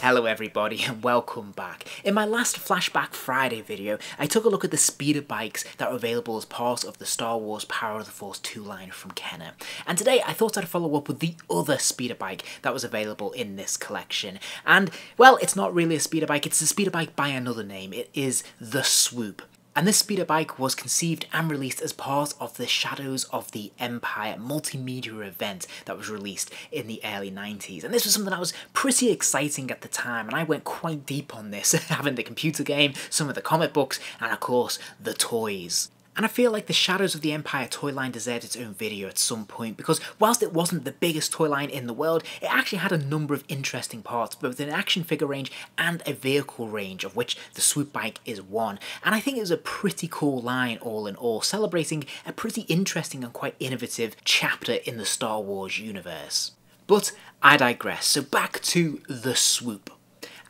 Hello everybody and welcome back. In my last Flashback Friday video, I took a look at the speeder bikes that are available as part of the Star Wars Power of the Force 2 line from Kenner. And today I thought I'd follow up with the other speeder bike that was available in this collection. And, well, it's not really a speeder bike, it's a speeder bike by another name. It is the Swoop. And this speeder bike was conceived and released as part of the Shadows of the Empire multimedia event that was released in the early 90s. And this was something that was pretty exciting at the time, and I went quite deep on this, having the computer game, some of the comic books, and of course, the toys. And I feel like the Shadows of the Empire toy line deserved its own video at some point, because whilst it wasn't the biggest toy line in the world, it actually had a number of interesting parts, both an action figure range and a vehicle range, of which the Swoop bike is one. And I think it was a pretty cool line all in all, celebrating a pretty interesting and quite innovative chapter in the Star Wars universe. But I digress, so back to the Swoop.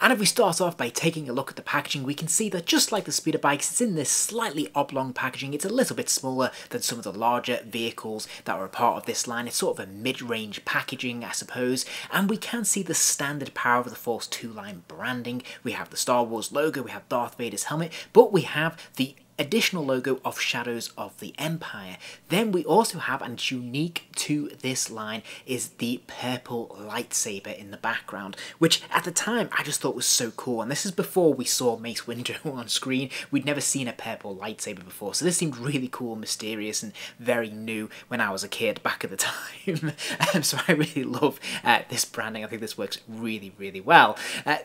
And if we start off by taking a look at the packaging, we can see that just like the speeder bikes, it's in this slightly oblong packaging. It's a little bit smaller than some of the larger vehicles that are a part of this line. It's sort of a mid-range packaging, I suppose. And we can see the standard Power of the Force 2 line branding. We have the Star Wars logo, we have Darth Vader's helmet, but we have the additional logo of Shadows of the Empire. Then we also have, and it's unique to this line, is the purple lightsaber in the background, which at the time I just thought was so cool. And this is before we saw Mace Windu on screen. We'd never seen a purple lightsaber before, so this seemed really cool, mysterious, and very new when I was a kid back at the time. So I really love this branding. I think this works really, really well.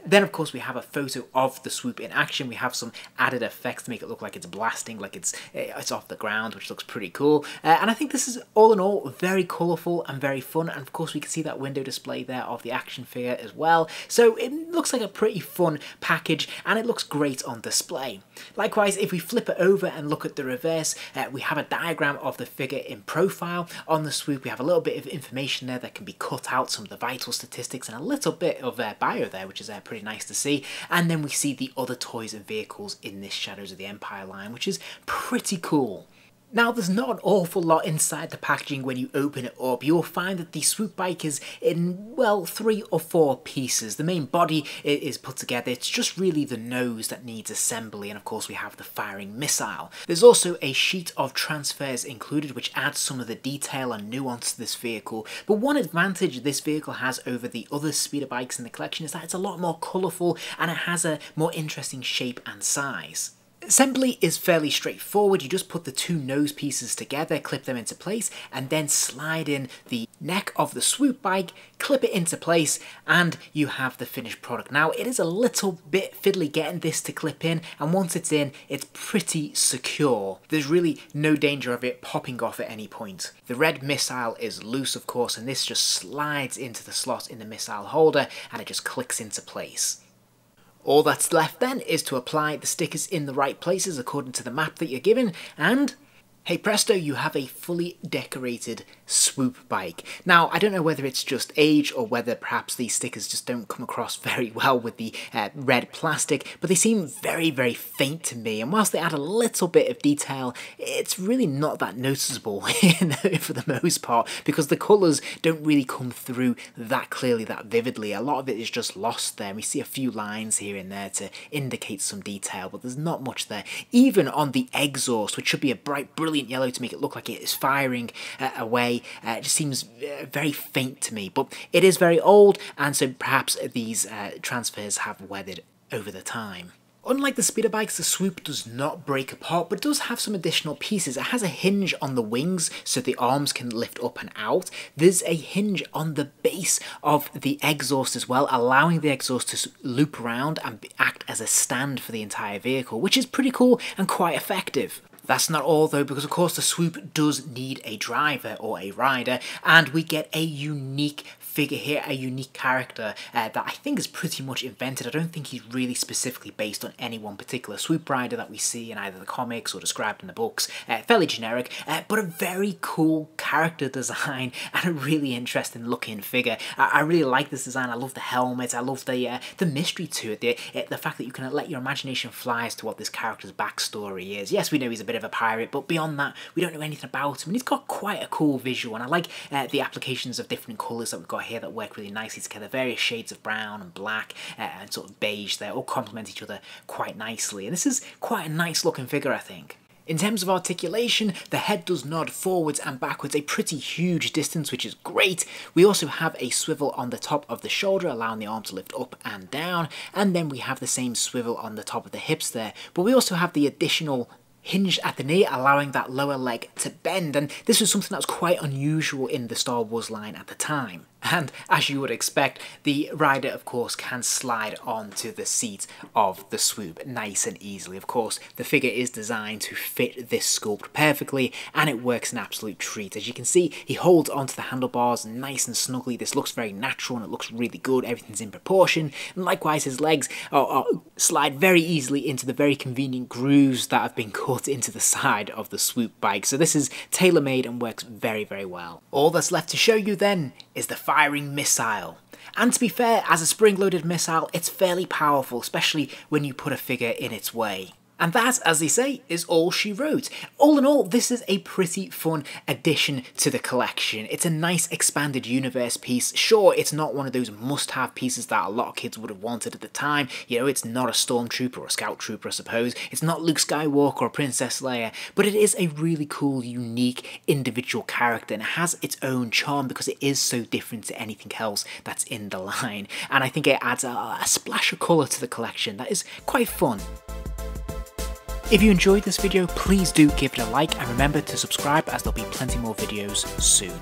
Then of course we have a photo of the Swoop in action. We have some added effects to make it look like it's blasting, like it's off the ground, which looks pretty cool. And I think this is all in all very colourful and very fun, and of course we can see that window display there of the action figure as well. So it looks like a pretty fun package, and it looks great on display. Likewise, if we flip it over and look at the reverse, we have a diagram of the figure in profile. On the Swoop we have a little bit of information there that can be cut out, some of the vital statistics, and a little bit of bio there, which is pretty nice to see. And then we see the other toys and vehicles in this Shadows of the Empire line, which is pretty cool. Now, there's not an awful lot inside the packaging when you open it up. You'll find that the Swoop bike is in, well, 3 or 4 pieces. The main body is put together. It's just really the nose that needs assembly, and of course we have the firing missile. There's also a sheet of transfers included, which adds some of the detail and nuance to this vehicle. But one advantage this vehicle has over the other speeder bikes in the collection is that it's a lot more colourful, and it has a more interesting shape and size. Assembly is fairly straightforward. You just put the 2 nose pieces together, clip them into place, and then slide in the neck of the Swoop bike, clip it into place, and you have the finished product. Now, it is a little bit fiddly getting this to clip in, and once it's in, it's pretty secure. There's really no danger of it popping off at any point. The red missile is loose, of course, and this just slides into the slot in the missile holder, and it just clicks into place. All that's left then is to apply the stickers in the right places according to the map that you're given, and hey presto, you have a fully decorated Swoop bike. Now, I don't know whether it's just age or whether perhaps these stickers just don't come across very well with the red plastic, but they seem very, very faint to me, and whilst they add a little bit of detail, it's really not that noticeable for the most part, because the colours don't really come through that clearly, that vividly. A lot of it is just lost there. We see a few lines here and there to indicate some detail, but there's not much there. Even on the exhaust, which should be a bright, brilliant yellow to make it look like it is firing away, it just seems very faint to me, but it is very old, and so perhaps these transfers have weathered over the time. Unlike the speeder bikes, the Swoop does not break apart, but does have some additional pieces. It has a hinge on the wings so the arms can lift up and out. There's a hinge on the base of the exhaust as well, allowing the exhaust to loop around and act as a stand for the entire vehicle, which is pretty cool and quite effective. That's not all though, because of course the Swoop does need a driver or a rider, and we get a unique figure here, a unique character that I think is pretty much invented. I don't think he's really specifically based on any one particular Swoop rider that we see in either the comics or described in the books. Fairly generic, but a very cool character design and a really interesting looking figure. I really like this design. I love the helmet. I love the mystery to it. The fact that you can let your imagination fly as to what this character's backstory is. Yes, we know he's a bit of a pirate, but beyond that, we don't know anything about him. And he's got quite a cool visual, and I like the applications of different colours that we've got got here that work really nicely together. Various shades of brown and black and sort of beige there all complement each other quite nicely. And this is quite a nice looking figure, I think. In terms of articulation, the head does nod forwards and backwards a pretty huge distance, which is great. We also have a swivel on the top of the shoulder, allowing the arm to lift up and down, and then we have the same swivel on the top of the hips there, but we also have the additional hinge at the knee, allowing that lower leg to bend, and this was something that was quite unusual in the Star Wars line at the time. And as you would expect, the rider of course can slide onto the seat of the Swoop nice and easily. Of course, the figure is designed to fit this sculpt perfectly, and it works an absolute treat. As you can see, he holds onto the handlebars nice and snugly. This looks very natural and it looks really good. Everything's in proportion, and likewise his legs slide very easily into the very convenient grooves that have been cut into the side of the Swoop bike. So this is tailor-made and works very, very well. All that's left to show you then is the firing missile. And to be fair, as a spring-loaded missile, it's fairly powerful, especially when you put a figure in its way. And that, as they say, is all she wrote. All in all, this is a pretty fun addition to the collection. It's a nice expanded universe piece. Sure, it's not one of those must-have pieces that a lot of kids would have wanted at the time. You know, it's not a Stormtrooper or a Scout Trooper, I suppose. It's not Luke Skywalker or Princess Leia, but it is a really cool, unique, individual character, and it has its own charm because it is so different to anything else that's in the line. And I think it adds a splash of colour to the collection that is quite fun. If you enjoyed this video, please do give it a like and remember to subscribe as there'll be plenty more videos soon.